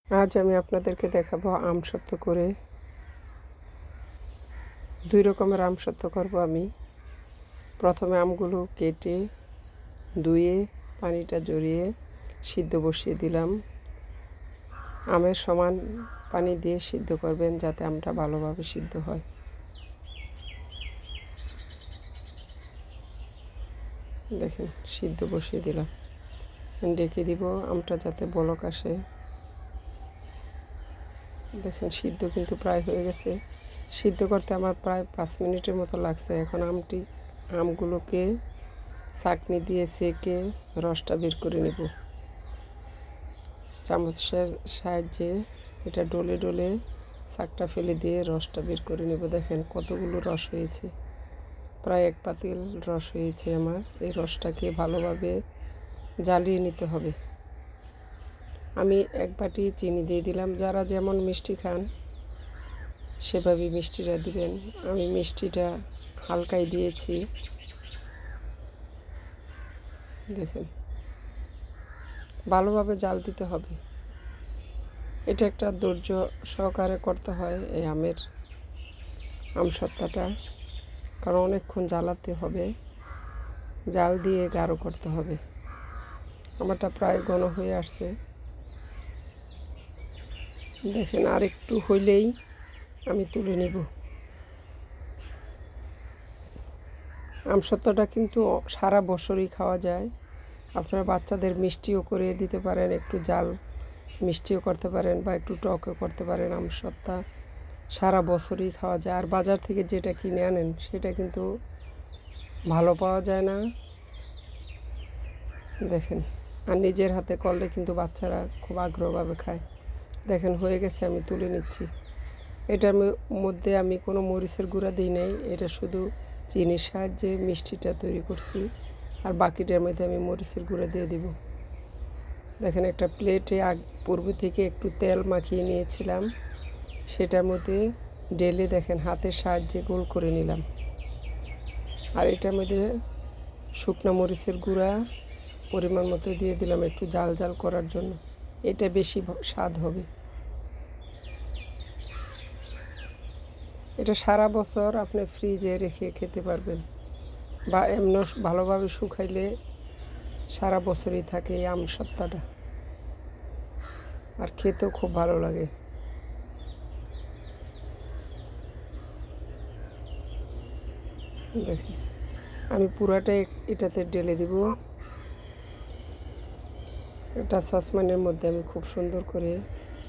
আজ আমি আপনাদেরকে দেখাবো আমসত্ত্ব করে। দুই রকমের আমসত্ত্ব করব আমি। প্রথমে আমগুলো কেটে ধুয়ে পানিটা ঝরিয়ে সিদ্ধ বসিয়ে দিলাম। আমের সমান পানি দিয়ে সিদ্ধ করবেন যাতে আমটা ভালোভাবে সিদ্ধ হয়। দেখেন সিদ্ধ বসিয়ে দিলাম, ডেকে দিব আমটা যাতে বলক আসে। দেখেন সিদ্ধ কিন্তু প্রায় হয়ে গেছে। সিদ্ধ করতে আমার প্রায় 5 মিনিটের মতো লাগছে। এখন আমগুলোকে ছাঁকনি দিয়ে সেঁকে রসটা বের করে নেব। চামচের সাহায্যে এটা ডলে ডলে শাকটা ফেলে দিয়ে রসটা বের করে নেব। দেখেন কতগুলো রস হয়েছে, প্রায় 1 পাতিল রস হয়েছে আমার। এই রসটাকে ভালোভাবে জ্বালিয়ে নিতে হবে। আমি 1 বাটি চিনি দিয়ে দিলাম। যারা যেমন মিষ্টি খান সেভাবে মিষ্টিটা দিবেন। আমি মিষ্টিটা হালকাই দিয়েছি। দেখেন ভালোভাবে জাল দিতে হবে। এটা একটা ধৈর্য সহকারে করতে হয় এই আমসত্ত্বটা, কারণ অনেকক্ষণ জ্বালাতে হবে, জাল দিয়ে গাঢ় করতে হবে। আমারটা প্রায় ঘন হয়ে আসছে। দেখেন আর একটু হইলেই আমি তুলে নেব। আমসত্ত্বটা কিন্তু সারা বছরই খাওয়া যায়। আপনারা বাচ্চাদের মিষ্টিও করে দিতে পারেন, একটু জাল মিষ্টিও করতে পারেন বা একটু টকও করতে পারেন। আমসত্ত্ব সারা বছরই খাওয়া যায়। আর বাজার থেকে যেটা কিনে আনেন সেটা কিন্তু ভালো পাওয়া যায় না। দেখেন আর নিজের হাতে করলে কিন্তু বাচ্চারা খুব আগ্রহভাবে খায়। দেখেন হয়ে গেছে, আমি তুলে নিচ্ছি। এটার মধ্যে আমি কোনো মরিচের গুঁড়া দিই নাই, এটা শুধু চিনির সাহায্যে মিষ্টিটা তৈরি করছি। আর বাকিটার মধ্যে আমি মরিচের গুঁড়া দিয়ে দিব। দেখেন একটা প্লেটে পূর্বে থেকে একটু তেল মাখিয়ে নিয়েছিলাম, সেটার মধ্যে ঢেলে দেখেন হাতের সাহায্যে গোল করে নিলাম। আর এটার মধ্যে শুকনো মরিচের গুঁড়া পরিমাণ মতো দিয়ে দিলাম একটু জাল জাল করার জন্য। এটা বেশি স্বাদ হবে। এটা সারা বছর আপনি ফ্রিজে রেখে খেতে পারবেন, বা এমন ভালোভাবে শুকাইলে সারা বছরই থাকে এই আমসত্ত্বটা। আর খেতেও খুব ভালো লাগে। দেখেন আমি পুরাটাই এটাতে ঢেলে দিব। এটা সসপ্যানের মধ্যে আমি খুব সুন্দর করে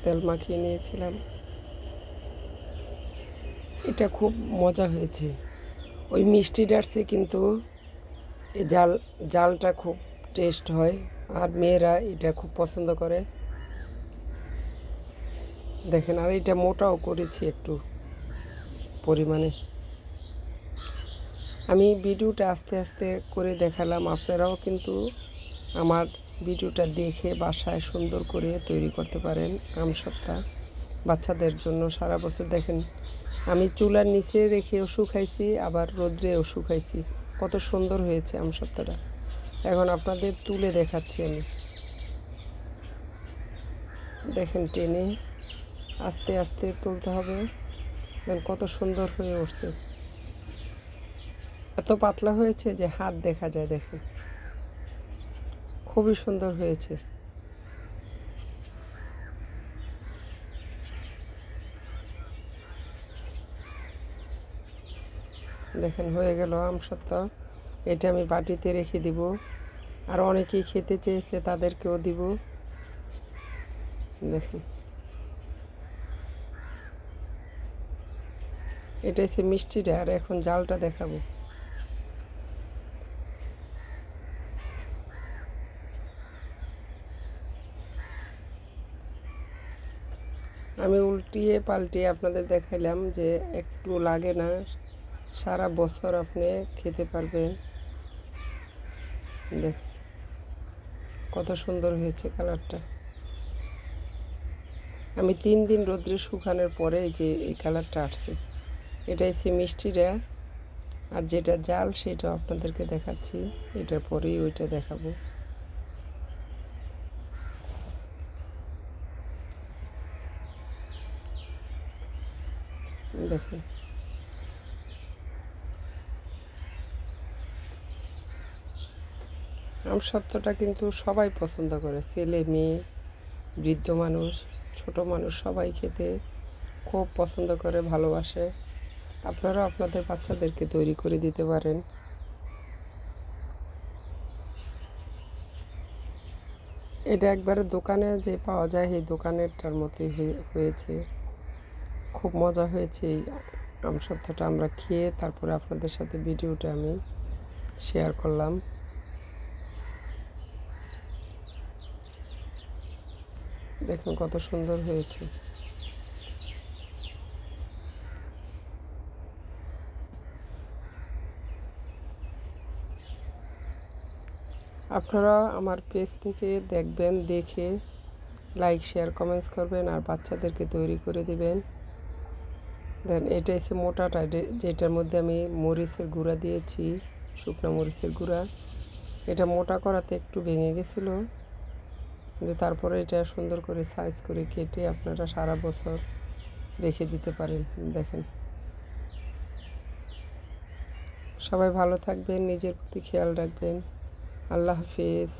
তেল মাখিয়ে নিয়েছিলাম। এটা খুব মজা হয়েছে। ওই মিষ্টিটার চেয়ে কিন্তু এই জালটা খুব টেস্ট হয়, আর মেয়েরা এটা খুব পছন্দ করে। দেখেন আর এটা মোটাও করেছি একটু পরিমাণে। আমি ভিডিওটা আস্তে আস্তে করে দেখালাম, আপনারাও কিন্তু আমার ভিডিওটা দেখে বাসায় সুন্দর করে তৈরি করতে পারেন আমসত্ত্ব বাচ্চাদের জন্য সারা বছর। দেখেন আমি চুলার নিচে রেখেও শুকাইছি, আবার রোদ্রেও শুকাইছি। কত সুন্দর হয়েছে আমসত্ত্বটা। এখন আপনাদের তুলে দেখাচ্ছি আমি। দেখেন টেনে আস্তে আস্তে তুলতে হবে। দেখেন কত সুন্দর হয়ে উঠছে। এত পাতলা হয়েছে যে হাত দেখা যায়। দেখেন খুবই সুন্দর হয়েছে। দেখেন হয়ে গেল আমসত্ত্ব। এটা আমি বাটিতে রেখে দিব। আর অনেকেই খেতে চেয়েছে, তাদেরকেও দিব। দেখেন এটা হচ্ছে মিষ্টিটা। আর এখন জালটা দেখাবো। আমি উল্টিয়ে পাল্টিয়ে আপনাদের দেখাইলাম যে একটু লাগে না, সারা বছর আপনি খেতে পারবেন। দেখ কত সুন্দর হয়েছে কালারটা। আমি 3 দিন রোদ্রে শুকানোর পরে যে এই কালারটা আসছে। এটা হচ্ছে মিষ্টিটা, আর যেটা জাল সেটা আপনাদেরকে দেখাচ্ছি। এটার পরেই ওইটা দেখাবো। দেখেন আমসত্ত্বটা কিন্তু সবাই পছন্দ করে, ছেলে মেয়ে বৃদ্ধ মানুষ ছোট মানুষ সবাই খেতে খুব পছন্দ করে, ভালোবাসে। আপনারাও আপনাদের বাচ্চাদেরকে তৈরি করে দিতে পারেন। এটা একবারে দোকানে যে পাওয়া যায় এই দোকানেরটার মতোই হয়েছে। খুব মজা হয়েছে এই আমসত্ত্বটা আমরা খেয়ে, তারপরে আপনাদের সাথে ভিডিওটা আমি শেয়ার করলাম। দেখুন কত সুন্দর হয়েছে। আপনারা আমার পেজ থেকে দেখবেন, দেখে লাইক শেয়ার কমেন্টস করবেন আর বাচ্চাদেরকে তৈরি করে দিবেন। দেন এটা হচ্ছে মোটাটা, যেটার মধ্যে আমি মরিচের গুঁড়া দিয়েছি, শুকনো মরিচের গুঁড়া। এটা মোটা করাতে একটু ভেঙে গেছিলো, কিন্তু তারপরে এটা সুন্দর করে সাইজ করে কেটে আপনারা সারা বছর রেখে দিতে পারেন। দেখেন, সবাই ভালো থাকবেন, নিজের প্রতি খেয়াল রাখবেন। আল্লাহ হাফেজ।